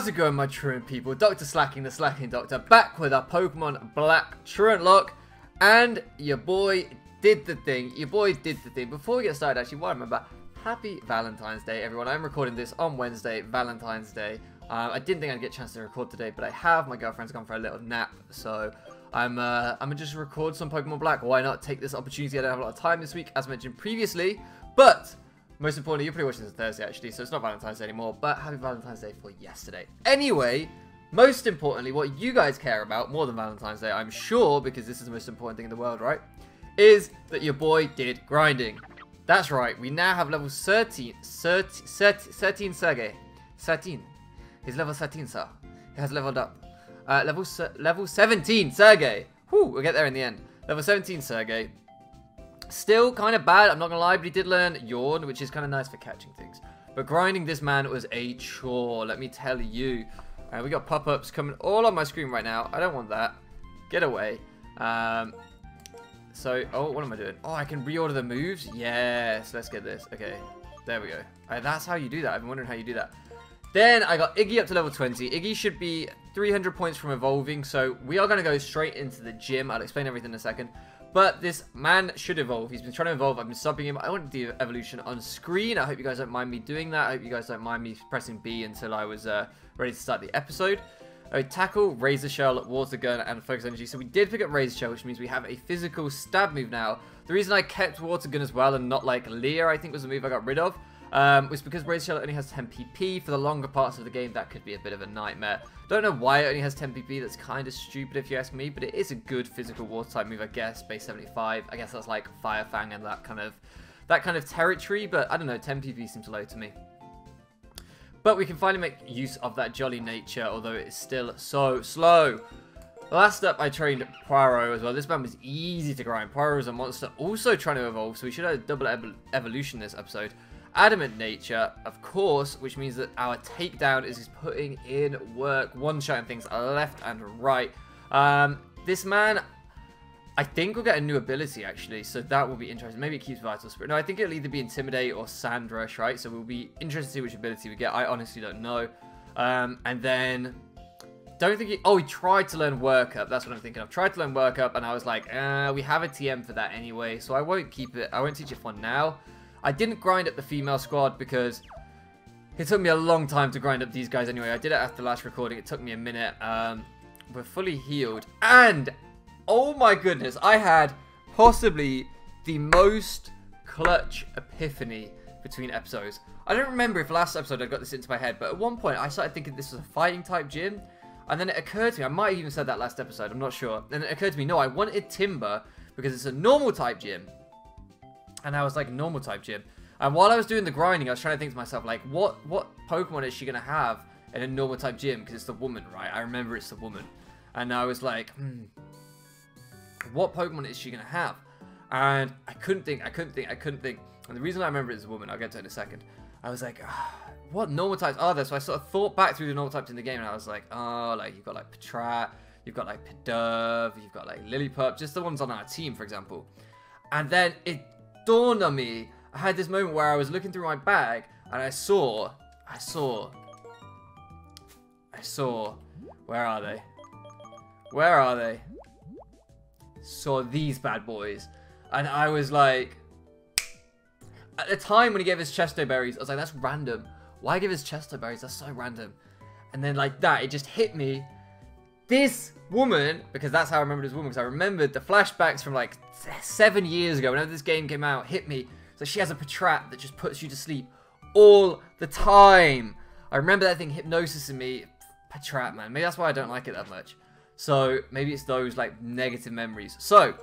How's it going, my truant people? Dr. Slacking, the Slacking Doctor, back with our Pokemon Black Truantlocke, and your boy did the thing. Before we get started, actually, while I remember, happy Valentine's Day, everyone. I'm recording this on Wednesday, Valentine's Day. I didn't think I'd get a chance to record today, but I have. My girlfriend's gone for a little nap, so I'm gonna just record some Pokemon Black. Why not take this opportunity? I don't have a lot of time this week, as mentioned previously, but most importantly, you're probably watching this Thursday, actually, so it's not Valentine's Day anymore, but happy Valentine's Day for yesterday. Anyway, most importantly, what you guys care about, more than Valentine's Day, I'm sure, because this is the most important thing in the world, right, is that your boy did grinding. That's right, we now have level 13 Sergey. 13. He's level 13, sir. He has leveled up. Level 17, Sergey. Whew, we'll get there in the end. Level 17, Sergey. Still kind of bad, I'm not gonna lie, but he did learn Yawn, which is kind of nice for catching things. But grinding this man was a chore, let me tell you. We got pop-ups coming all on my screen right now. I don't want that. Get away. Oh, what am I doing? Oh, I can reorder the moves? Yes, let's get this. Okay, there we go. That's how you do that. I've been wondering how you do that. Then I got Iggy up to level 20. Iggy should be 300 points from evolving, so we are going to go straight into the gym. I'll explain everything in a second. But this man should evolve. He's been trying to evolve. I've been subbing him. I want the evolution on screen. I hope you guys don't mind me doing that. I hope you guys don't mind me pressing B until I was ready to start the episode. Tackle, Razor Shell, Water Gun, and Focus Energy. So we did pick up Razor Shell, which means we have a physical stab move now. The reason I kept Water Gun as well and not like Leer, I think was the move I got rid of, was because Razor Shell only has 10 PP. For the longer parts of the game, that could be a bit of a nightmare. Don't know why it only has 10 PP. That's kind of stupid if you ask me, but it is a good physical water type move, I guess. Base 75. I guess that's like Fire Fang and that kind of territory, but I don't know. 10 PP seems low to me. But we can finally make use of that jolly nature, although it is still so slow. Last up, I trained Poirot as well. This man was easy to grind. Poirot is a monster, also trying to evolve, so we should have a double evolution this episode. Adamant nature, of course, which means that our takedown is putting in work, one-shotting things left and right. This man, I think, will get a new ability, actually, so that will be interesting. Maybe it keeps Vital Spirit. No, I think it'll either be Intimidate or Sand Rush, right? So we'll be interested to see which ability we get. I honestly don't know. And then, don't think he... Oh, he tried to learn Work Up. That's what I'm thinking of. Tried to learn Work Up, and I was like, we have a TM for that anyway, so I won't keep it. I won't teach it for now. I didn't grind up the female squad because it took me a long time to grind up these guys anyway. I did it after last recording. It took me a minute. We're fully healed. And, oh my goodness, I had possibly the most clutch epiphany between episodes. I don't remember if last episode I got this into my head, but at one point I started thinking this was a fighting type gym. And then it occurred to me, I might have even said that last episode, I'm not sure. And it occurred to me, no, I wanted Timber because it's a normal type gym. And I was like, normal type gym. And while I was doing the grinding, I was trying to think to myself, like, what Pokemon is she going to have in a normal type gym? Because it's the woman, right? I remember it's the woman. And I was like, what Pokemon is she going to have? And I couldn't think. And the reason I remember it's a woman, I'll get to it in a second. I was like, what normal types are there? So I sort of thought back through the normal types in the game, and I was like, oh, like, you've got like Patrat, you've got like Pidove, you've got like Lillipup, just the ones on our team, for example. And then it dawned on me, I had this moment where I was looking through my bag and I saw, where are they? Where are they? Saw these bad boys. And I was like, at the time when he gave us Chesto Berries, I was like, that's random. Why give us Chesto Berries? That's so random. And then like that, it just hit me. This woman, because that's how I remembered this woman, because I remembered the flashbacks from like 7 years ago, whenever this game came out, hit me. So she has a Patrat that just puts you to sleep all the time. I remember that thing hypnosising me. Patrat, man. Maybe that's why I don't like it that much. So maybe it's those like negative memories. So,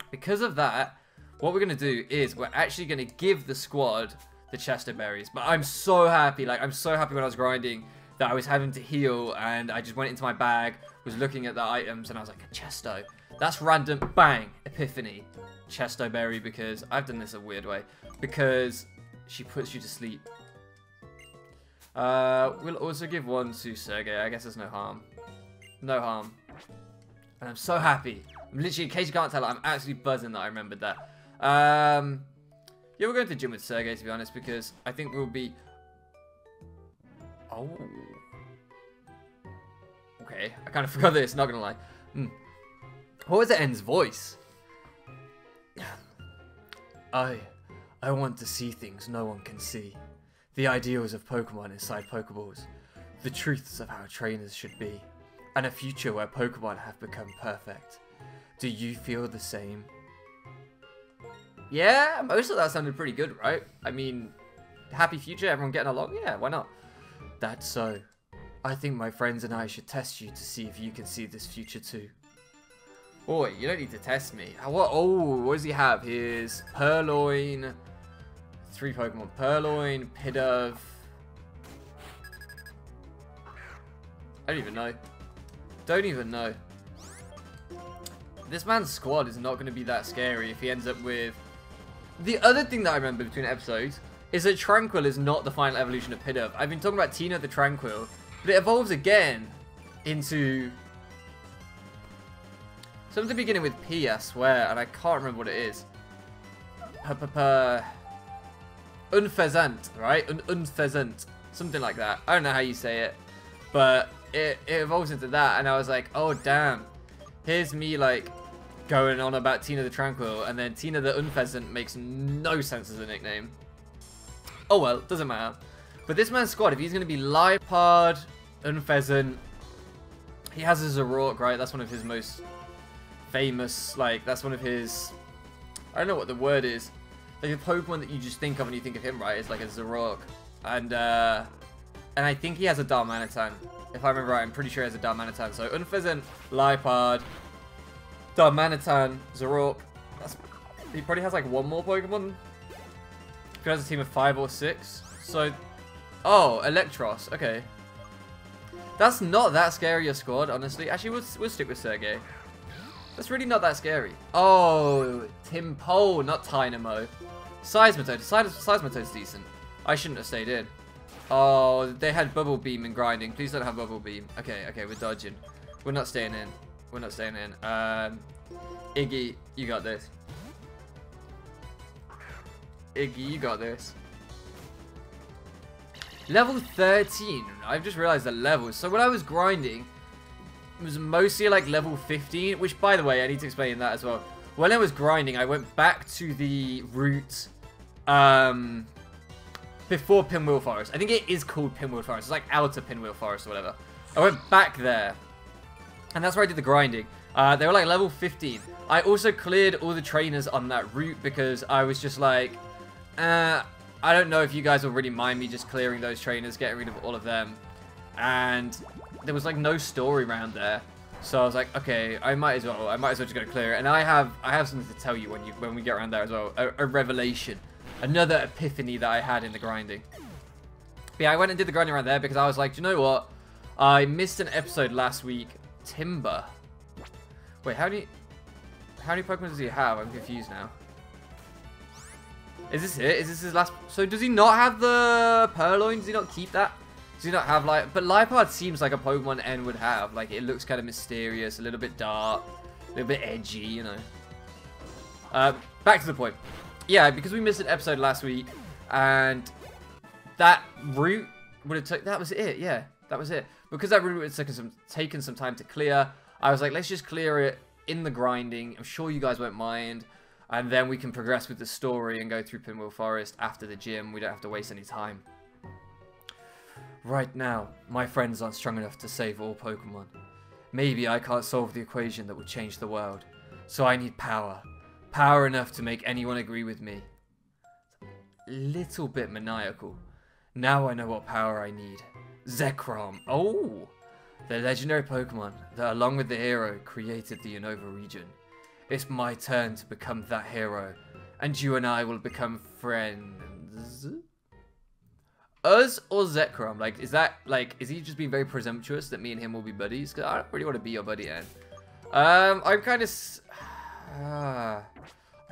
because of that, what we're going to do is we're actually going to give the squad the Chesto Berries. But I'm so happy, like I'm so happy when I was grinding that I was having to heal, and I just went into my bag, was looking at the items, and I was like, a Chesto. That's random. Bang. Epiphany. Chesto Berry, because I've done this a weird way. Because she puts you to sleep. We'll also give one to Sergey. I guess there's no harm. No harm. And I'm so happy. I'm literally, in case you can't tell, I'm absolutely buzzing that I remembered that. Yeah, we're going to the gym with Sergey, to be honest, because I think we'll be... Oh. Okay, I kind of forgot this, not gonna lie. What was the end's voice? I want to see things no one can see. The ideals of Pokemon inside Pokeballs. The truths of how trainers should be. And a future where Pokemon have become perfect. Do you feel the same? Yeah, most of that sounded pretty good, right? I mean, happy future, everyone getting along? Yeah, why not? That's so. I think my friends and I should test you to see if you can see this future too. Boy, you don't need to test me. What does he have? Here's Purloin. 3 Pokemon. Purloin, Pidove. I don't even know. Don't even know. This man's squad is not going to be that scary if he ends up with... The other thing that I remember between episodes is that Tranquil is not the final evolution of Pidove. I've been talking about Tina the Tranquil, but it evolves again into... something beginning with P, I swear, and I can't remember what it is. Unfezant, right? Unfezant. Something like that. I don't know how you say it, but it evolves into that, and I was like, oh, damn. Here's me, like, going on about Tina the Tranquil, and then Tina the Unfezant makes no sense as a nickname. Oh, well, doesn't matter. But this man's squad, if he's going to be Liepard, Unfezant, he has a Zoroark, right? That's one of his most famous, like, that's one of his, I don't know what the word is, like a Pokemon that you just think of when you think of him, right? It's like a Zoroark, and I think he has a Darmanitan. If I remember right, I'm pretty sure he has a Darmanitan. So Unfezant, Liepard, Darmanitan, Zoroark. He probably has like one more Pokemon. He has a team of 5 or 6. So, oh, Electros. Okay, that's not that scary a squad, honestly. Actually, we'll stick with Sergey. That's really not that scary. Oh, Timpo, not Tynamo. Seismitoad. Seismitoad's decent. I shouldn't have stayed in. Oh, they had Bubble Beam and Grinding. Please don't have Bubble Beam. Okay, we're dodging. We're not staying in. We're not staying in. Iggy, you got this. Iggy, you got this. Level 13. I've just realized the levels. So when I was grinding, it was mostly like level 15, which, by the way, I need to explain that as well. When I was grinding, I went back to the route before Pinwheel Forest. I think it is called Pinwheel Forest. It's like outer Pinwheel Forest or whatever. I went back there, and that's where I did the grinding. They were like level 15. I also cleared all the trainers on that route because I was just like, I don't know if you guys will really mind me just clearing those trainers, getting rid of all of them. And there was like no story around there, so I was like, okay, I might as well just go clear it. And I have something to tell you when we get around there as well. A revelation, another epiphany that I had in the grinding. But yeah, I went and did the grinding around there because I was like, do you know what? I missed an episode last week. Timber. Wait, how many Pokemon does he have? I'm confused now. Is this it? Is this his last? So does he not have the Purloin? Does he not keep that? Does he not have like? But Liepard seems like a Pokemon N would have. Like, it looks kind of mysterious, a little bit dark, a little bit edgy, you know. Back to the point. Yeah, because we missed an episode last week, and that route would have took. That was it. Yeah, that was it. Because that route would have taken some time to clear. I was like, let's just clear it in the grinding. I'm sure you guys won't mind. And then we can progress with the story and go through Pinwheel Forest after the gym. We don't have to waste any time. Right now, my friends aren't strong enough to save all Pokemon. Maybe I can't solve the equation that would change the world. So I need power. Power enough to make anyone agree with me. Little bit maniacal. Now I know what power I need. Zekrom. Oh! The legendary Pokemon that, along with the hero, created the Unova region. It's my turn to become that hero, and you and I will become friends. Us or Zekrom? Like, is he just being very presumptuous that me and him will be buddies? Because I don't really want to be your buddy, Ed. I'm kind of... I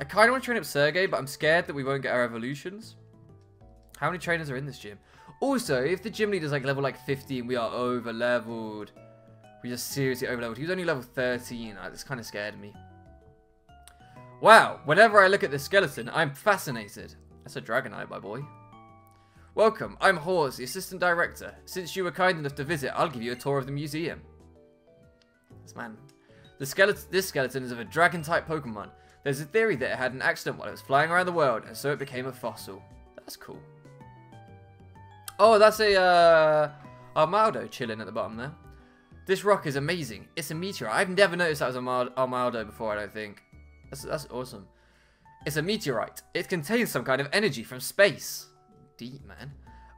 kind of want to train up Sergey, but I'm scared that we won't get our evolutions. How many trainers are in this gym? Also, if the gym leader's like level 15, we are over-leveled. We just seriously over-leveled. He was only level 13. This kind of scared me. Wow, whenever I look at this skeleton, I'm fascinated. That's a Dragonite, my boy. Welcome, I'm Hawes, the assistant director. Since you were kind enough to visit, I'll give you a tour of the museum. This skeleton is of a dragon-type Pokemon. There's a theory that it had an accident while it was flying around the world, and so it became a fossil. That's cool. Oh, that's a Armaldo chilling at the bottom there. This rock is amazing. It's a meteorite. I've never noticed that was Armaldo before, I don't think. That's awesome. It's a meteorite. It contains some kind of energy from space. Deep, man.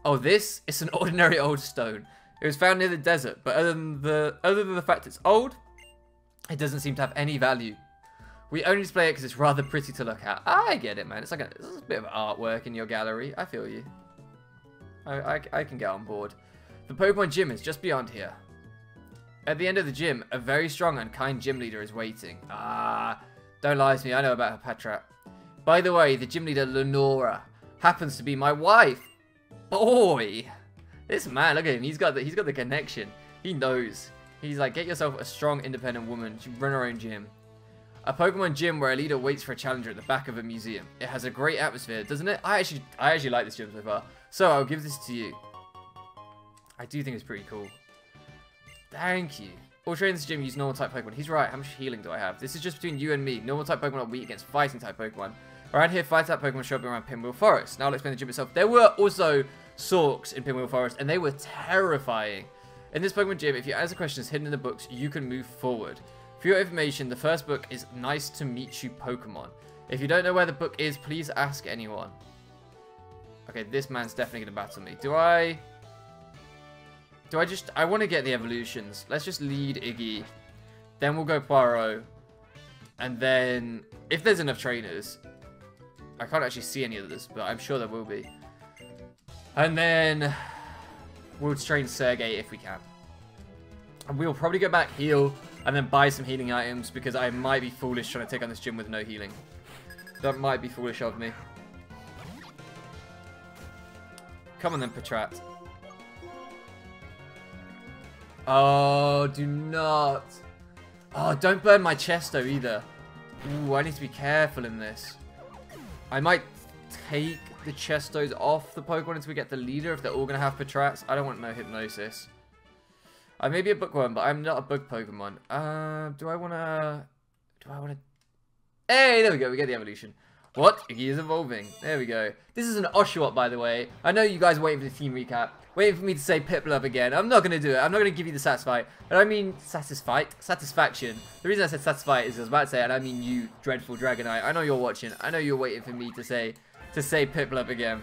Oh, this? It's an ordinary old stone. It was found near the desert, but other than the fact it's old, it doesn't seem to have any value. We only display it because it's rather pretty to look at. I get it, man. It's like a bit of artwork in your gallery. I feel you. I can get on board. The Pokemon gym is just beyond here. At the end of the gym, a very strong and kind gym leader is waiting. Don't lie to me. I know about her Patrat. By the way, the gym leader, LENORA, happens to be my wife. Boy, this man, look at him. He's got the connection. He knows. He's like, get yourself a strong, independent woman. She run her own gym. A Pokemon gym where a leader waits for a challenger at the back of a museum. It has a great atmosphere, doesn't it? I actually like this gym so far. So I'll give this to you. I do think it's pretty cool. Thank you. All trainers in this gym use normal type Pokemon. He's right. How much healing do I have? This is just between you and me. Normal type Pokemon are weak against fighting type Pokemon. Around here, fighting type Pokemon show up around Pinwheel Forest. Now I'll explain the gym itself. There were also Sorks in Pinwheel Forest, and they were terrifying. In this Pokemon gym, if you answer questions hidden in the books, you can move forward. For your information, the first book is Nice to Meet You Pokemon. If you don't know where the book is, please ask anyone. Okay, this man's definitely going to battle me. I want to get the evolutions. Let's just lead Iggy. Then we'll go Poirot. And then, if there's enough trainers, I can't actually see any of this, but I'm sure there will be. And then we'll train Sergey if we can. And we'll probably go back, heal, and then buy some healing items, because I might be foolish trying to take on this gym with no healing. That might be foolish of me. Come on then, Patrat. Oh, do not. Oh, don't burn my Chesto either. Ooh, I need to be careful in this. I might take the Chestos off the Pokemon until we get the leader if they're all going to have Patrats. I don't want no Hypnosis. I may be a bookworm, but I'm not a bug Pokemon. Do I want to... Hey, there we go. We get the evolution. What? Iggy is evolving. There we go. This is an Oshawott, by the way. I know you guys are waiting for the team recap. Waiting for me to say Piplup again. I'm not going to do it. I'm not going to give you the Satisfy. And I mean Satisfaction. The reason I said Satisfy is I was about to say, and I mean you, Dreadful Dragonite. I know you're watching. I know you're waiting for me to say Piplup again.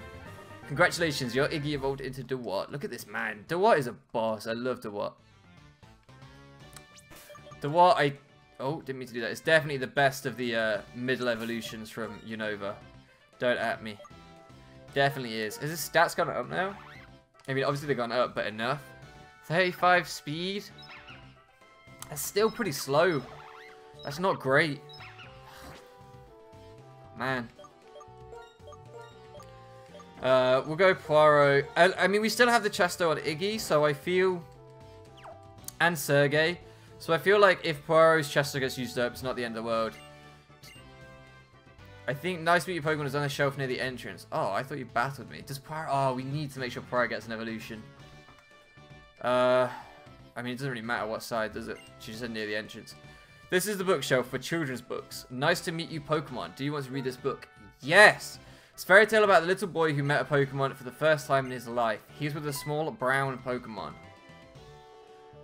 Congratulations, your Iggy evolved into Dewott. Look at this man. Dewott is a boss. I love Dewott. Dewott, oh, didn't mean to do that. It's definitely the best of the middle evolutions from Unova. Don't at me. Definitely is. Has his stats gone up now? I mean, obviously they've gone up, but enough. 35 speed? That's still pretty slow. That's not great. Man. We'll go Poirot. I mean, we still have the Chesto on Iggy, so I feel... And Sergey. So I feel like if Poirot's Chesto gets used up, it's not the end of the world. I think Nice to Meet You Pokemon is on a shelf near the entrance. Oh, I thought you battled me. Does Poirot... Oh, we need to make sure Poirot gets an evolution. I mean, it doesn't really matter what side, does it? She just said near the entrance. This is the bookshelf for children's books. Nice to Meet You Pokemon. Do you want to read this book? Yes! It's a fairy tale about the little boy who met a Pokemon for the first time in his life. He was with a small brown Pokemon.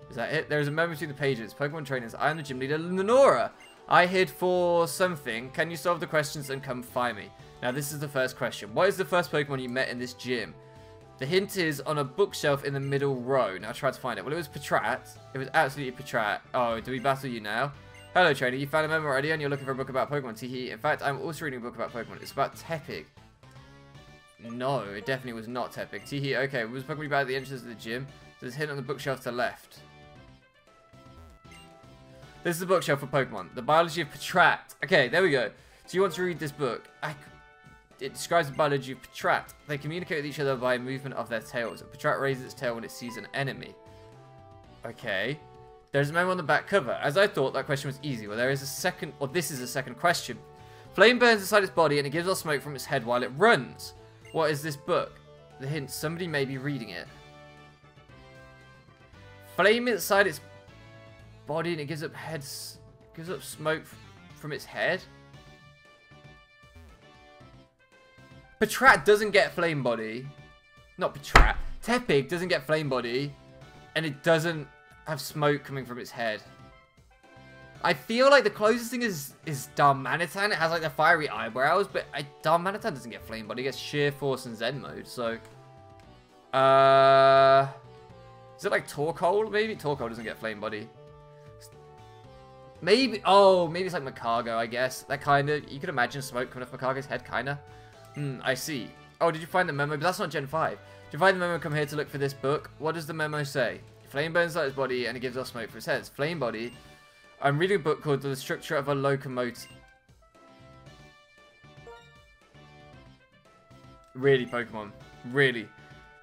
Is that it? There is a moment between the pages. Pokemon trainers. I am the gym leader, LENORA. I hid for something. Can you solve the questions and come find me? Now, this is the first question. What is the first Pokemon you met in this gym? The hint is on a bookshelf in the middle row. Now, try to find it. Well, it was Patrat. It was absolutely Patrat. Oh, do we battle you now? Hello, trainer. You found a memo already and you're looking for a book about Pokemon. Teehee. In fact, I'm also reading a book about Pokemon. It's about Tepig. No, it definitely was not Tepig. Teehee. Okay, was Pokemon about at the entrance of the gym? There's a hint on the bookshelf to the left. This is the bookshelf for Pokemon. The biology of Patrat. Okay, there we go. So you want to read this book. It describes the biology of Patrat. They communicate with each other by movement of their tails. Patrat raises its tail when it sees an enemy. Okay. There's a memo on the back cover. As I thought, that question was easy. Well, there is a second, or this is a second question. Flame burns inside its body and it gives off smoke from its head while it runs. What is this book? The hint, somebody may be reading it. Flame inside its... body and it gives up smoke from its head. Patrat doesn't get flame body. Not Patrat. Tepig doesn't get flame body. And it doesn't have smoke coming from its head. I feel like the closest thing is Darmanitan. It has like the fiery eyebrows, but Darmanitan doesn't get flame body. It gets sheer force and Zen mode. So, is it like Torkoal? Maybe Torkoal doesn't get flame body. Maybe. Oh, maybe it's like Macargo. I guess that kind of. You could imagine smoke coming off Macargo's head, kind of. I see. Oh, did you find the memo? But that's not Gen 5. Did you find the memo? Come here to look for this book. What does the memo say? Flame burns out his body and it gives off smoke for his head. It's flame body. I'm reading a book called The Structure of a Locomotive. Really, Pokemon. Really.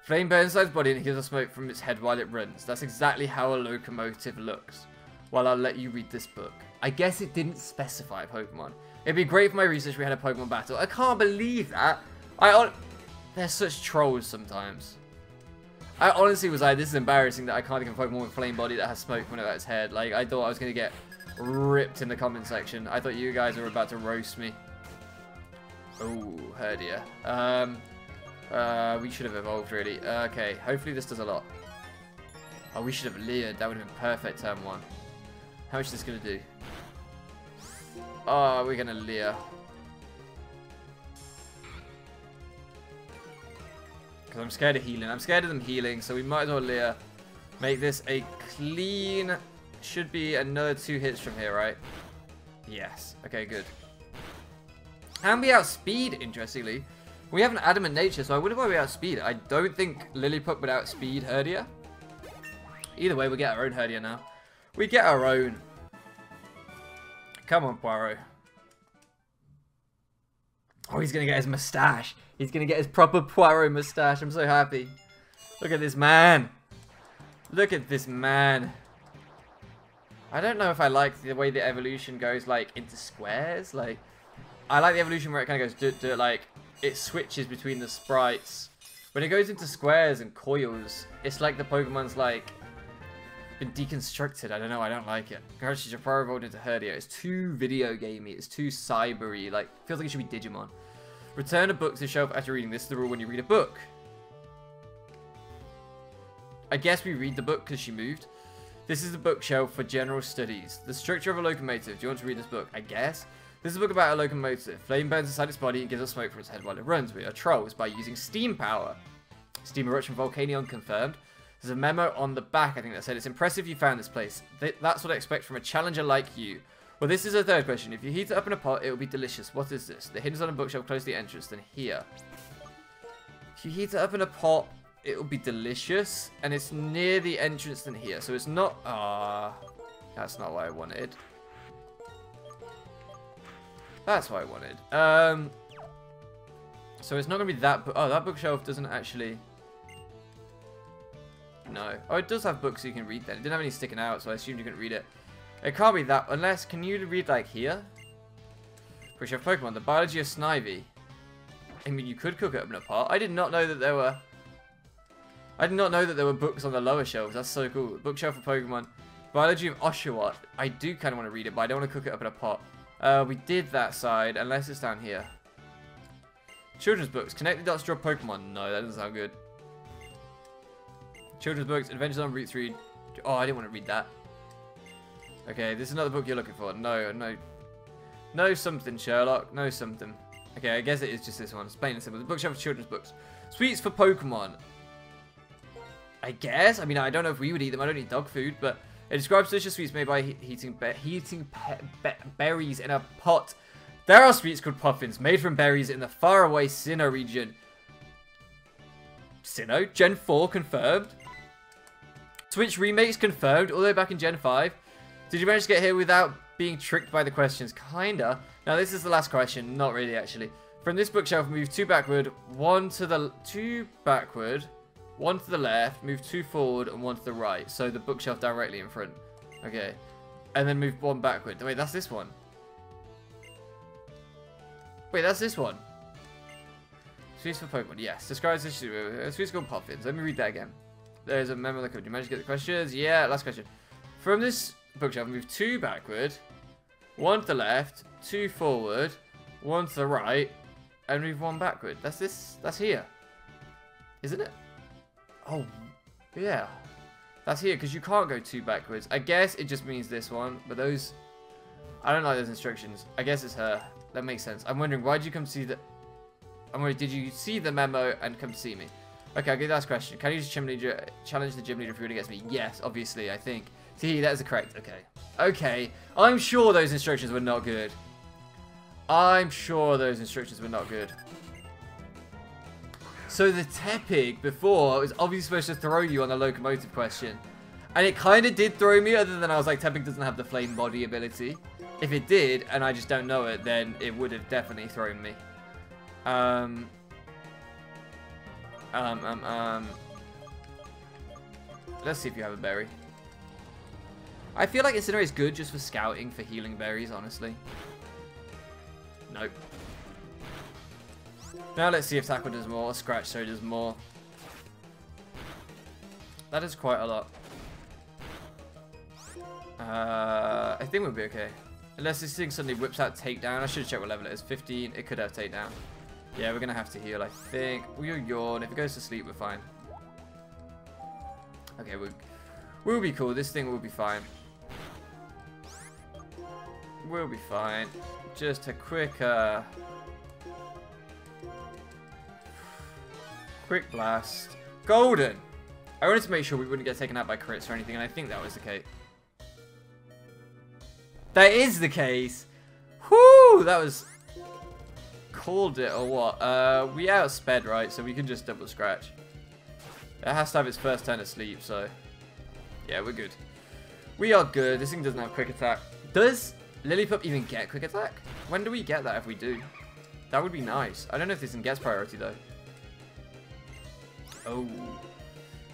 Flame burns inside its body and it gives off smoke from its head while it runs. That's exactly how a locomotive looks. Well, I'll let you read this book. I guess it didn't specify Pokemon. It'd be great for my research if we had a Pokemon battle. I can't believe that. They're such trolls sometimes. I honestly was like, this is embarrassing that I can't think of a Pokemon with flame body that has smoke coming out of its head. Like, I thought I was going to get ripped in the comment section. I thought you guys were about to roast me. Oh, Herdia. We should have evolved, really. Okay, hopefully this does a lot. Oh, we should have Leered. That would have been perfect turn 1. How much is this going to do? Oh, we're going to Leer. Because I'm scared of healing. I'm scared of them healing, so we might as well Leer. Make this a clean... Should be another 2 hits from here, right? Yes. Okay, good. And we outspeed, interestingly. We have an adamant nature, so I wonder why we outspeed. I don't think Lillipup would outspeed Herdia. Either way, we get our own Herdia now. We get our own. Come on, Poirot. Oh, he's going to get his moustache. He's going to get his proper Poirot moustache. I'm so happy. Look at this man. Look at this man. I don't know if I like the way the evolution goes, like, into squares. Like, I like the evolution where it kind of goes, like, it switches between the sprites. When it goes into squares and coils, it's like the Pokemon's, like, been deconstructed. I don't know. I don't like it. Congratulations, your Poirot evolved into Herdia. It's too video gamey. It's too cybery. Like, feels like it should be Digimon. Return a book to the shelf after reading. This is the rule when you read a book. I guess we read the book because she moved. This is the bookshelf for general studies. The structure of a locomotive. Do you want to read this book? I guess. This is a book about a locomotive. Flame burns inside its body and gives off smoke from its head while it runs. We are trolls by using steam power. Steam eruption Volcanion confirmed. There's a memo on the back, I think, that said, it's impressive you found this place. That's what I expect from a challenger like you. Well, this is a third question. If you heat it up in a pot, it will be delicious. What is this? The hinge on a bookshelf close to the entrance, then here. If you heat it up in a pot, it will be delicious. And it's near the entrance than here. So it's not... that's not what I wanted. That's what I wanted. So it's not going to be that... Oh, that bookshelf doesn't actually... No. Oh, it does have books you can read then. It didn't have any sticking out, so I assumed you couldn't read it. It can't be that, unless, can you read, like, here? Which have Pokemon, the biology of Snivy. I mean, you could cook it up in a pot. I did not know that there were... I did not know that there were books on the lower shelves. That's so cool. Bookshelf for Pokemon. Biology of Oshawott. I do kind of want to read it, but I don't want to cook it up in a pot. We did that side, unless it's down here. Children's books. Connect the dots to draw Pokemon. No, that doesn't sound good. Children's books. Adventures on Route 3. Oh, I didn't want to read that. Okay, this is another book you're looking for. No, no. No something, Sherlock. No something. Okay, I guess it is just this one. It's plain and simple. The bookshelf for children's books. Sweets for Pokemon. I guess. I mean, I don't know if we would eat them. I don't eat dog food, but it describes delicious sweets made by heating berries in a pot. There are sweets called puffins made from berries in the faraway Sinnoh region. Sinnoh? Gen 4 confirmed. Switch remakes confirmed all the way back in Gen 5. Did you manage to get here without being tricked by the questions? Kinda. Now this is the last question. Not really, actually. From this bookshelf, move 2 backward, 1 to the... 2 backward, 1 to the left, move 2 forward, and 1 to the right. So the bookshelf directly in front. Okay. And then move 1 backward. Wait, that's this one. Wait, that's this one. Sweets for Pokemon. Yes. Describes this. Sweets called puffins. Let me read that again. There's a memo that could. You managed to get the questions? Yeah, last question. From this bookshelf. Move 2 backward, 1 to the left, 2 forward, 1 to the right, and move 1 backward. That's this. That's here. Isn't it? Oh, yeah. That's here because you can't go 2 backwards. I guess it just means this one, but those... I don't like those instructions. I guess it's her. That makes sense. I'm wondering, why did you come see the... I'm wondering, did you see the memo and come to see me? Okay, I'll get that question. Can you use challenge the gym leader if he really gets me? Yes, obviously, I think. See, that is correct. Okay. Okay. I'm sure those instructions were not good. I'm sure those instructions were not good. So the Tepig before was obviously supposed to throw you on the locomotive question. And it kind of did throw me, other than I was like, Tepig doesn't have the flame body ability. If it did, and I just don't know it, then it would have definitely thrown me. Let's see if you have a berry. I feel like Incinerate is good just for scouting for healing berries, honestly. Nope. Now let's see if Tackle does more, or Scratch so does more. That is quite a lot. I think we'll be okay. Unless this thing suddenly whips out Takedown. I should have checked what level it is. 15. It could have Takedown. Yeah, we're going to have to heal, I think. We'll yawn. If it goes to sleep, we're fine. Okay, we'll be cool. This thing will be fine. We'll be fine. Just a quick quick blast. Golden! I wanted to make sure we wouldn't get taken out by crits or anything, and I think that was the case. That is the case! Whoo! That was... Called it or what? We outsped, right? So we can just double scratch. It has to have its first turn of sleep, so... Yeah, we're good. We are good. This thing doesn't have quick attack. Does Lillipup even get quick attack? When do we get that if we do? That would be nice. I don't know if this thing gets priority, though. Oh.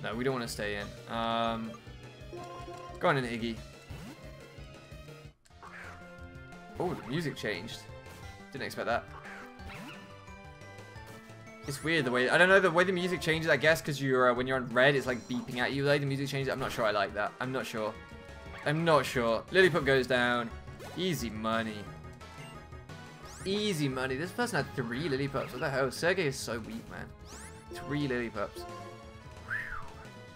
No, we don't want to stay in. Go on in, Iggy. Oh, the music changed. Didn't expect that. It's weird the way... I don't know, the way the music changes, I guess, because you're when you're on red, it's like beeping at you. Like the music changes. I'm not sure I like that. I'm not sure. I'm not sure. Lillipup goes down. Easy money. Easy money. This person had 3 Lillipups. What the hell? Sergey is so weak, man. 3 Lillipups.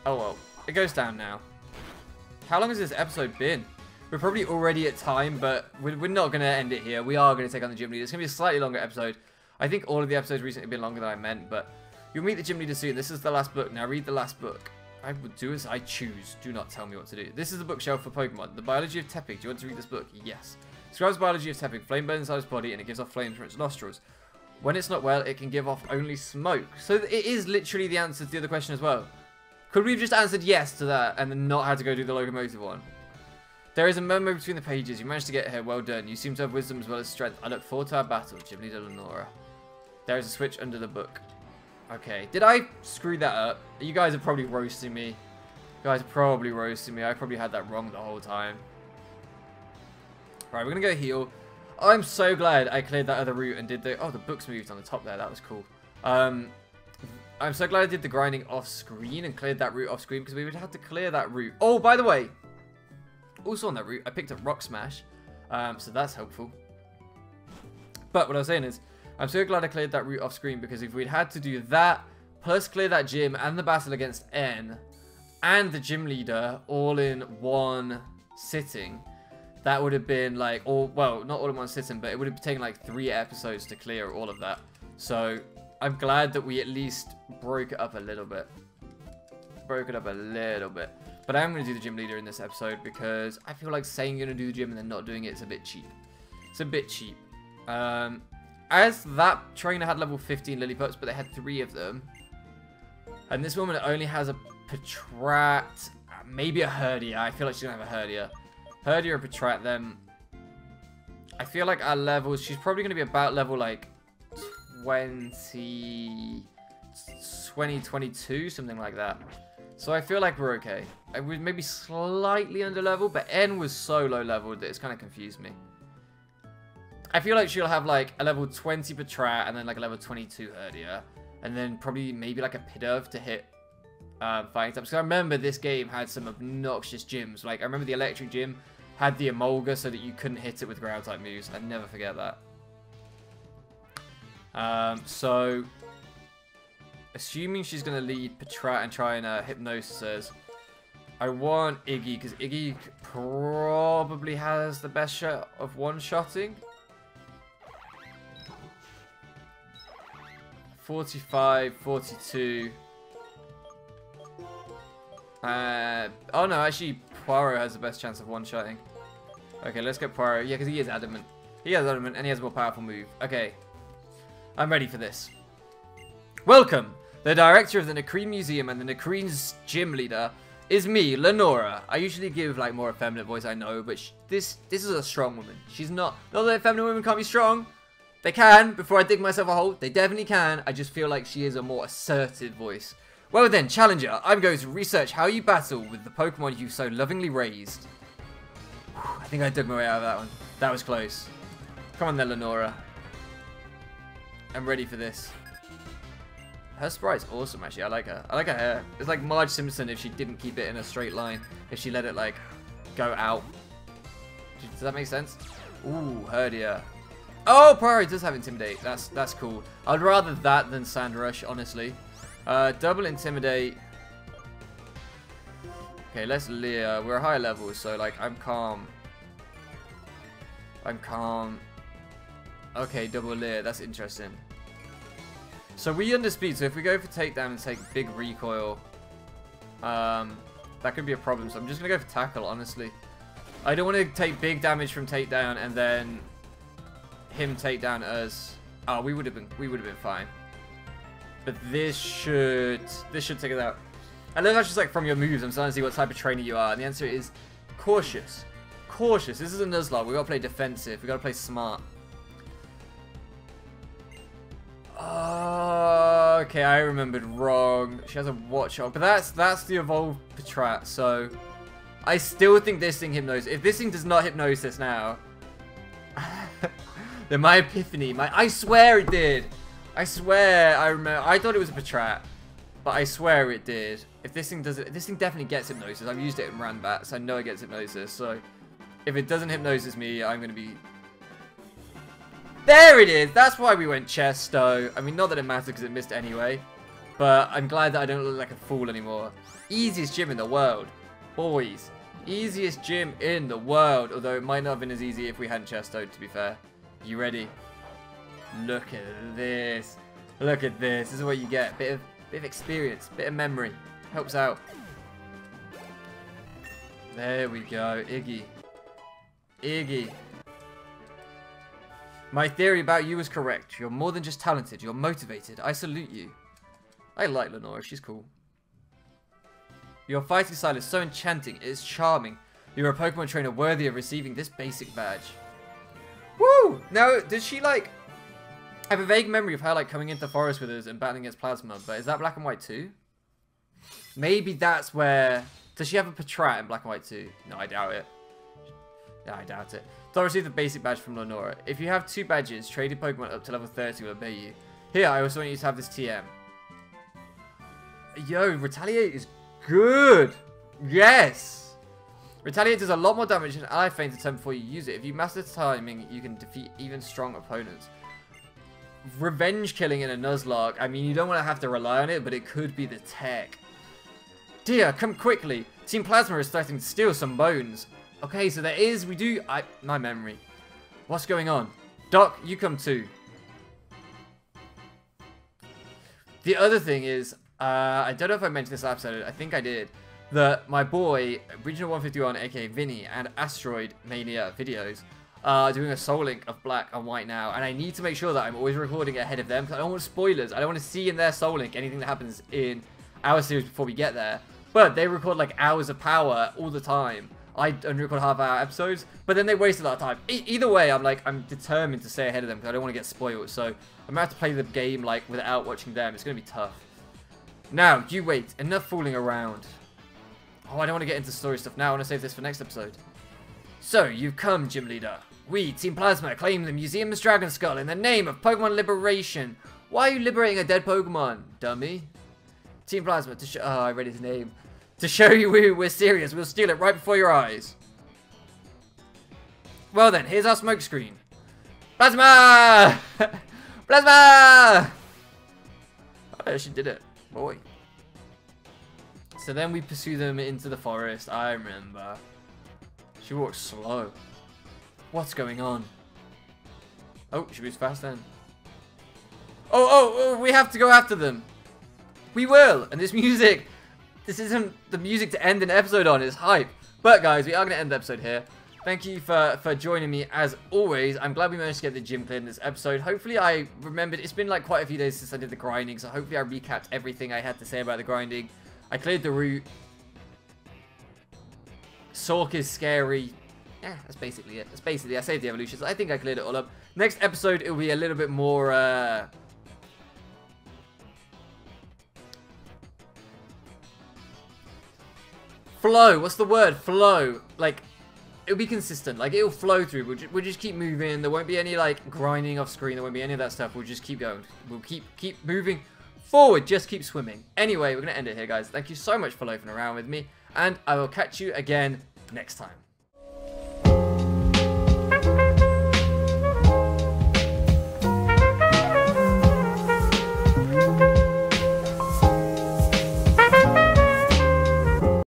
Oh, well. It goes down now. How long has this episode been? We're probably already at time, but we're not going to end it here. We are going to take on the gym leader. It's going to be a slightly longer episode. I think all of the episodes recently have been longer than I meant, but you'll meet the gym leader soon. This is the last book. Now read the last book. I would do as I choose. Do not tell me what to do. This is the bookshelf for Pokemon. The biology of Tepig. Do you want to read this book? Yes. Describes the biology of Tepig. Flame burns inside its body and it gives off flames from its nostrils. When it's not well, it can give off only smoke. So it is literally the answer to the other question as well. Could we have just answered yes to that and then not had to go do the locomotive one? There is a memo between the pages. You managed to get here. Well done. You seem to have wisdom as well as strength. I look forward to our battle. Gym leader LENORA. There is a switch under the book. Okay. Did I screw that up? You guys are probably roasting me. You guys are probably roasting me. I probably had that wrong the whole time. Right, we're going to go heal. I'm so glad I cleared that other route and did the... Oh, the book's moved on the top there. That was cool. I'm so glad I did the grinding off screen and cleared that route off screen because we would have to clear that route. Oh, by the way, also on that route, I picked up Rock Smash. So that's helpful. But what I was saying is, I'm so glad I cleared that route off screen because if we'd had to do that, plus clear that gym and the battle against N, and the gym leader all in one sitting, that would have been like, well, not all in one sitting, but it would have taken like 3 episodes to clear all of that. So I'm glad that we at least broke it up a little bit. But I am going to do the gym leader in this episode because I feel like saying you're going to do the gym and then not doing it is a bit cheap. It's a bit cheap. As that trainer had level 15 Lillipups, but they had 3 of them. And this woman only has a Patrat, maybe a Herdia. I feel like she's going to have a Herdia. Herdia or Patrat, then I feel like our levels, she's probably going to be about level like 22, something like that. So I feel like we're okay. I would maybe slightly under level, but N was so low leveled that it's kind of confused me. I feel like she'll have like a level 20 Patrat and then like a level 22 Herdia. And then probably maybe like a Pidove to hit fighting types. Because I remember this game had some obnoxious gyms. Like I remember the electric gym had the Emolga so that you couldn't hit it with ground-type moves. I'd never forget that. So, assuming she's going to lead Patrat and try and Hypnosis, I want Iggy, because Iggy probably has the best shot of one-shotting. 45, 42. Oh no, actually, Poirot has the best chance of one-shotting. Okay, let's get Poirot. Yeah, because he is adamant. He has adamant, and he has a more powerful move. Okay. I'm ready for this. Welcome! The director of the Nakreen Museum and the Nakreen's gym leader is me, LENORA. I usually give like more effeminate voice, I know, but this is a strong woman. She's not that feminine women can't be strong. They can, before I dig myself a hole. They definitely can. I just feel like she is a more assertive voice. Well then, Challenger, I'm going to research how you battle with the Pokemon you so lovingly raised. Whew, I think I dug my way out of that one. That was close. Come on then, LENORA. I'm ready for this. Her sprite's awesome, actually. I like her. I like her hair. It's like Marge Simpson if she didn't keep it in a straight line. If she let it, like, go out. Does that make sense? Ooh, Herdia. Oh, Poirot does have Intimidate. That's cool. I'd rather that than Sand Rush, honestly. Double Intimidate. Okay, let's Leer. We're high level, so, like, I'm calm. I'm calm. Okay, double Leer. That's interesting. So we underspeed, so if we go for takedown and take big recoil, that could be a problem. So I'm just going to go for tackle, honestly. I don't want to take big damage from takedown and then him take down us. Oh, we would have been fine. But this should take it out. I love that's just like from your moves, I'm starting to see what type of trainer you are. And the answer is cautious. Cautious. This is a Nuzlocke. We got to play defensive. We got to play smart. Okay, I remembered wrong. She has a watch on, but that's the evolved Patrat. So I still think this thing hypnosis. If this thing does not hypnosis now, then my epiphany, I swear it did. I swear I remember. I thought it was a Patrat, but I swear it did. If this thing does it, this thing definitely gets hypnosis. I've used it in Ranbat, so I know it gets hypnosis. So if it doesn't hypnosis me, I'm gonna be. There it is! That's why we went Chesto. I mean, not that it matters because it missed anyway. But I'm glad that I don't look like a fool anymore. Easiest gym in the world. Boys. Easiest gym in the world. Although it might not have been as easy if we hadn't Chestoed, to be fair. You ready? Look at this. Look at this. This is what you get. Bit of experience. Bit of memory. Helps out. There we go. Iggy. Iggy. My theory about you is correct. You're more than just talented. You're motivated. I salute you. I like LENORA. She's cool. Your fighting style is so enchanting. It is charming. You're a Pokemon trainer worthy of receiving this basic badge. Woo! Now, does she, like... I have a vague memory of her, like, coming into the forest with us and battling against Plasma. But is that Black and White too? Maybe that's where... Does she have a Patrat in Black and White too? No, I doubt it. Yeah, I doubt it. So I received the basic badge from LENORA. If you have 2 badges, traded Pokemon up to level 30 will obey you. Here, I also want you to have this TM. Yo, Retaliate is good. Yes. Retaliate does a lot more damage than ally feint attempt before you use it. If you master timing, you can defeat even strong opponents. Revenge killing in a Nuzlocke. I mean, you don't want to have to rely on it, but it could be the tech. Dear, come quickly. Team Plasma is starting to steal some bones. Okay, so there is, my memory. What's going on? Doc, you come too. The other thing is, I don't know if I mentioned this episode, I think I did, that my boy, Regional 151, aka Vinny, and Asteroid Mania videos, are doing a Soul Link of Black and White now, and I need to make sure that I'm always recording ahead of them, because I don't want spoilers. I don't want to see in their Soul Link anything that happens in our series before we get there. But they record like hours of power all the time. I only record half-hour episodes, but then they waste a lot of time. Either way, I'm determined to stay ahead of them because I don't want to get spoiled. So I'm gonna have to play the game like without watching them. It's gonna be tough. Now, you wait. Enough fooling around. Oh, I don't want to get into story stuff now. I want to save this for next episode. So you've come, Gym Leader. We, Team Plasma, claim the Museum's Dragon Skull in the name of Pokemon Liberation. Why are you liberating a dead Pokemon, dummy? Team Plasma to show. Oh, I read his name. To show you we're serious, we'll steal it right before your eyes. Well then, here's our smoke screen. Plasma! Plasma! I actually did it. Boy. So then we pursue them into the forest. I remember. She walks slow. What's going on? Oh, she moves fast then. Oh, we have to go after them. We will. And this music, this isn't the music to end an episode on. It's hype. But guys, we are going to end the episode here. Thank you for joining me as always. I'm glad we managed to get the gym cleared in this episode. Hopefully I remembered, it's been like quite a few days since I did the grinding. So hopefully I recapped everything I had to say about the grinding. I cleared the route. Sork is scary. Yeah, that's basically it. That's basically, I saved the evolutions. I think I cleared it all up. Next episode, it'll be a little bit more, flow. What's the word? Flow. Like, it'll be consistent. Like, it'll flow through. We'll just keep moving. There won't be any, like, grinding off screen. There won't be any of that stuff. We'll just keep going. We'll keep moving forward. Just keep swimming. Anyway, we're going to end it here, guys. Thank you so much for loafing around with me. And I will catch you again next time.